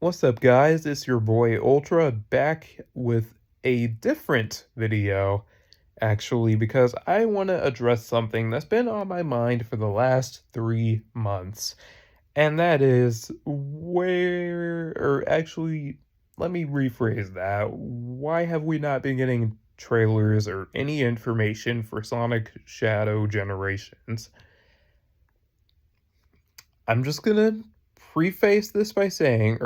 What's up, guys? It's your boy Ultra back with a different video, actually, because I want to address something that's been on my mind for the last 3 months. And that is let me rephrase that. Why have we not been getting trailers or any information for Sonic Shadow Generations? I'm just gonna preface this by saying,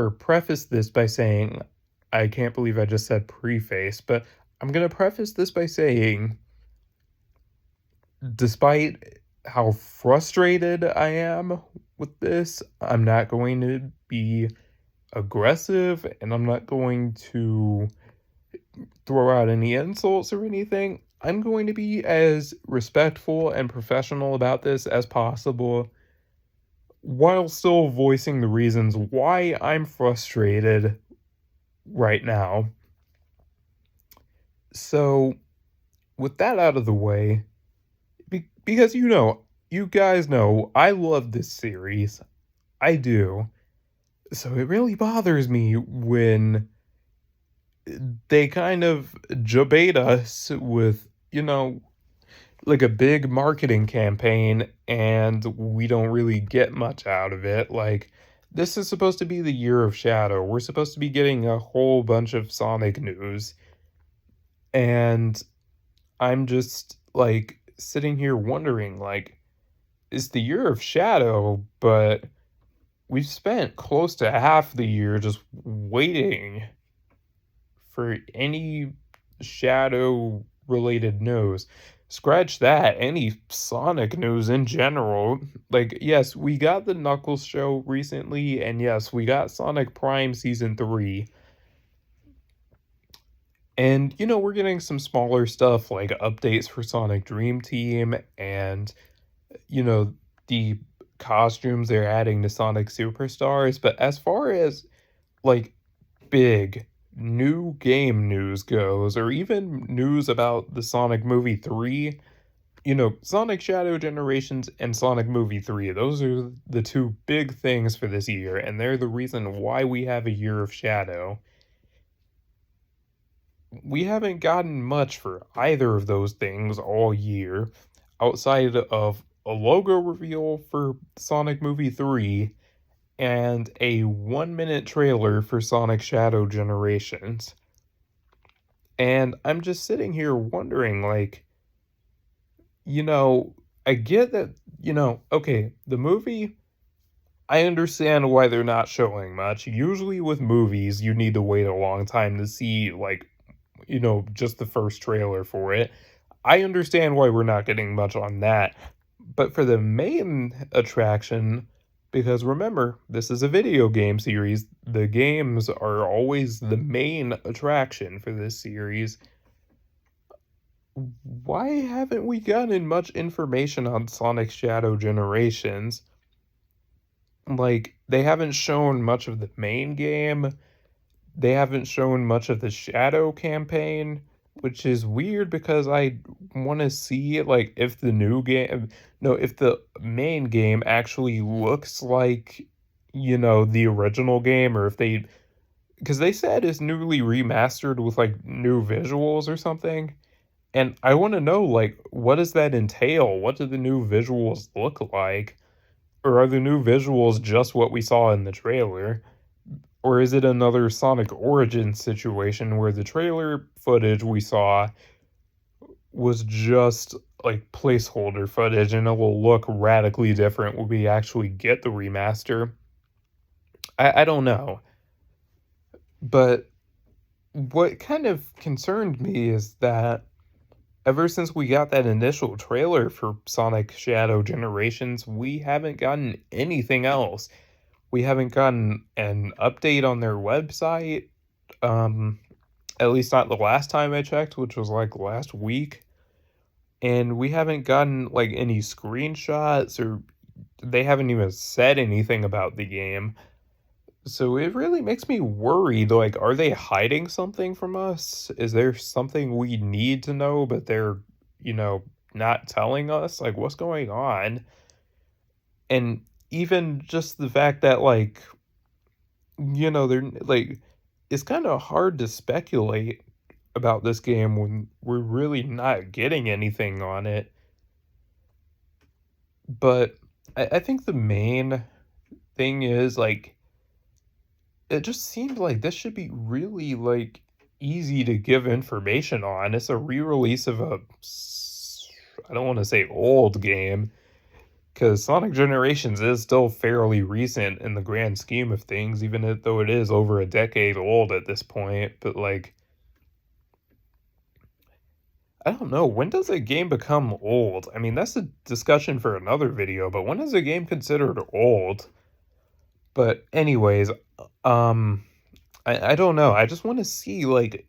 I can't believe I just said preface, but I'm gonna preface this by saying, despite how frustrated I am with this, I'm not going to be aggressive and I'm not going to throw out any insults or anything. I'm going to be as respectful and professional about this as possible while still voicing the reasons why I'm frustrated right now. So, with that out of the way, because you guys know, I love this series. I do. So it really bothers me when they kind of jabate us with, like a big marketing campaign and we don't really get much out of it. Like, this is supposed to be the year of Shadow. We're supposed to be getting a whole bunch of Sonic news. And I'm just like sitting here wondering, like, it's the year of Shadow, but we've spent close to half the year just waiting for any Shadow related news. Scratch that, any Sonic news in general. Like, yes, we got the Knuckles show recently, and yes, we got Sonic Prime Season 3. And, we're getting some smaller stuff like updates for Sonic Dream Team and, you know, the costumes they're adding to Sonic Superstars. But as far as like big new game news goes, or even news about the Sonic Movie 3, Sonic Shadow Generations and Sonic Movie 3, those are the two big things for this year, and they're the reason why we have a year of Shadow. We haven't gotten much for either of those things all year, outside of a logo reveal for Sonic Movie 3 and a 1 minute trailer for Sonic Shadow Generations. And I'm just sitting here wondering, like, you know, I get that, okay, the movie, I understand why they're not showing much. Usually with movies, you need to wait a long time to see, like, just the first trailer for it. I understand why we're not getting much on that. But for the main attraction, because remember, this is a video game series, the games are always the main attraction for this series. Why haven't we gotten much information on Sonic Shadow Generations? Like, they haven't shown much of the main game. They haven't shown much of the Shadow campaign, which is weird because I want to see like if the new game, no, if the main game actually looks like, the original game, or if they, because they said it's newly remastered with like new visuals or something. And I want to know, like, what does that entail? What do the new visuals look like? Or are the new visuals just what we saw in the trailer? Or is it another Sonic Origins situation where the trailer footage we saw was just like placeholder footage and it will look radically different when we actually get the remaster? I don't know. But what kind of concerned me is that ever since we got that initial trailer for Sonic Shadow Generations, we haven't gotten anything else. We haven't gotten an update on their website. Um, at least not the last time I checked, which was like last week. And we haven't gotten like any screenshots, or they haven't even said anything about the game. So it really makes me worried. Like, are they hiding something from us? Is there something we need to know, but they're, you know, not telling us? Like, what's going on? And even just the fact that, like, they're like, it's kind of hard to speculate about this game when we're really not getting anything on it. But I think the main thing is like it just seems like this should be really like easy to give information on. It's a re-release of I don't want to say old game because Sonic Generations is still fairly recent in the grand scheme of things, even though it is over a decade old at this point. But like, I don't know, when does a game become old? I mean, that's a discussion for another video, but when is a game considered old? But anyways, um, I don't know. I just want to see like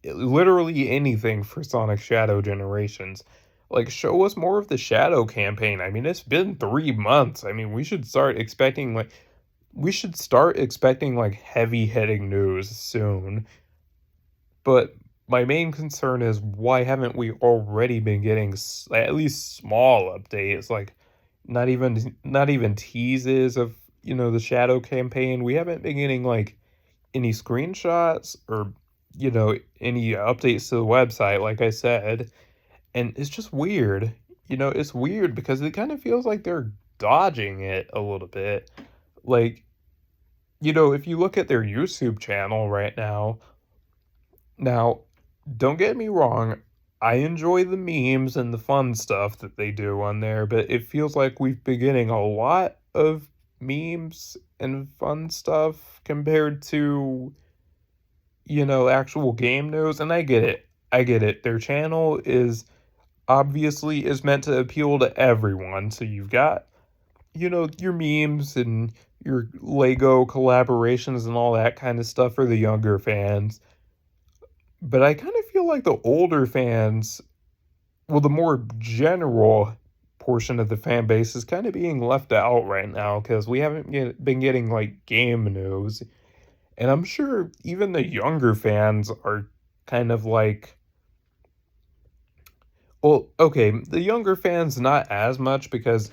literally anything for Sonic Shadow Generations. Like, show us more of the Shadow campaign. I mean, it's been 3 months. I mean, we should start expecting like heavy hitting news soon. But my main concern is why haven't we already been getting at least small updates? Like, not even teases of the Shadow campaign. We haven't been getting like any screenshots or any updates to the website, like I said. And it's just weird. It's weird because it kind of feels like they're dodging it a little bit. Like, if you look at their YouTube channel right now, don't get me wrong, I enjoy the memes and the fun stuff that they do on there, but it feels like we've been getting a lot of memes and fun stuff compared to actual game news. And I get it. I get it. Their channel is meant to appeal to everyone. So you've got, your memes and your Lego collaborations and all that kind of stuff for the younger fans. But I kind of feel like the older fans, well, the more general portion of the fan base is kind of being left out right now because we haven't been getting like game news. And I'm sure even the younger fans are kind of like, well, okay, the younger fans not as much because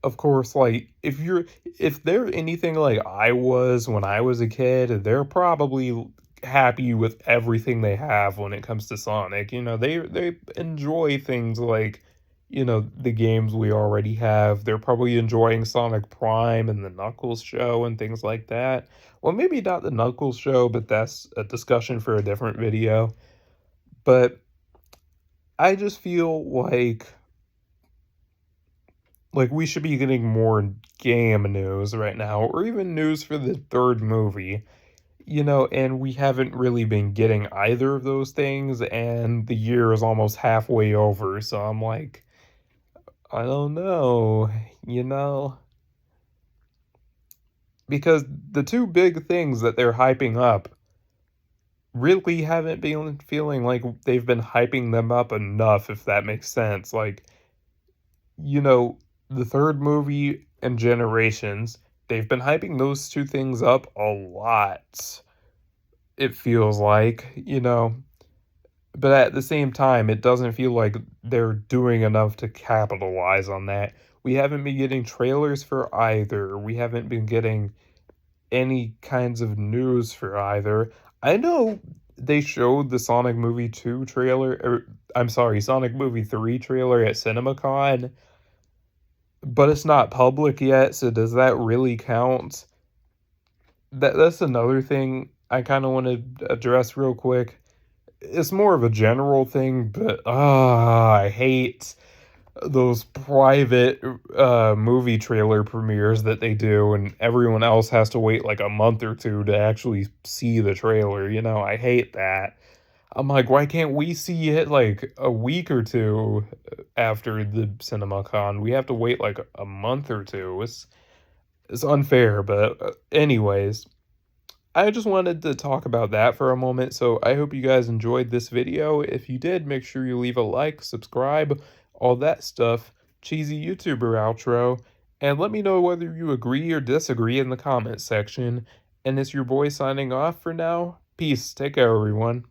of course like if they're anything like I was when I was a kid, they're probably happy with everything they have when it comes to Sonic. They enjoy things like the games we already have. They're probably enjoying Sonic Prime and the Knuckles show and things like that. Well, maybe not the Knuckles show, but that's a discussion for a different video. But I just feel like we should be getting more game news right now, or even news for the third movie. And we haven't really been getting either of those things, and the year is almost halfway over, so I'm like, I don't know, you know? Because the two big things that they're hyping up really haven't been feeling like they've been hyping them up enough, if that makes sense. Like, you know, the third movie and Generations, they've been hyping those two things up a lot, it feels like. But at the same time, it doesn't feel like they're doing enough to capitalize on that. We haven't been getting trailers for either. We haven't been getting any kinds of news for either. I know they showed the Sonic Movie 2 trailer, or I'm sorry, Sonic Movie 3 trailer at CinemaCon, but it's not public yet, so does that really count? That's another thing I kind of want to address real quick. It's more of a general thing, but I hate those private movie trailer premieres that they do, and everyone else has to wait like a month or two to actually see the trailer. I hate that. I'm like, why can't we see it like a week or two after the CinemaCon? We have to wait like a month or two. It's unfair, but anyways, I just wanted to talk about that for a moment, so I hope you guys enjoyed this video. If you did, make sure you leave a like, subscribe, all that stuff, cheesy YouTuber outro, and let me know whether you agree or disagree in the comments section. And it's your boy signing off for now. Peace. Take care, everyone.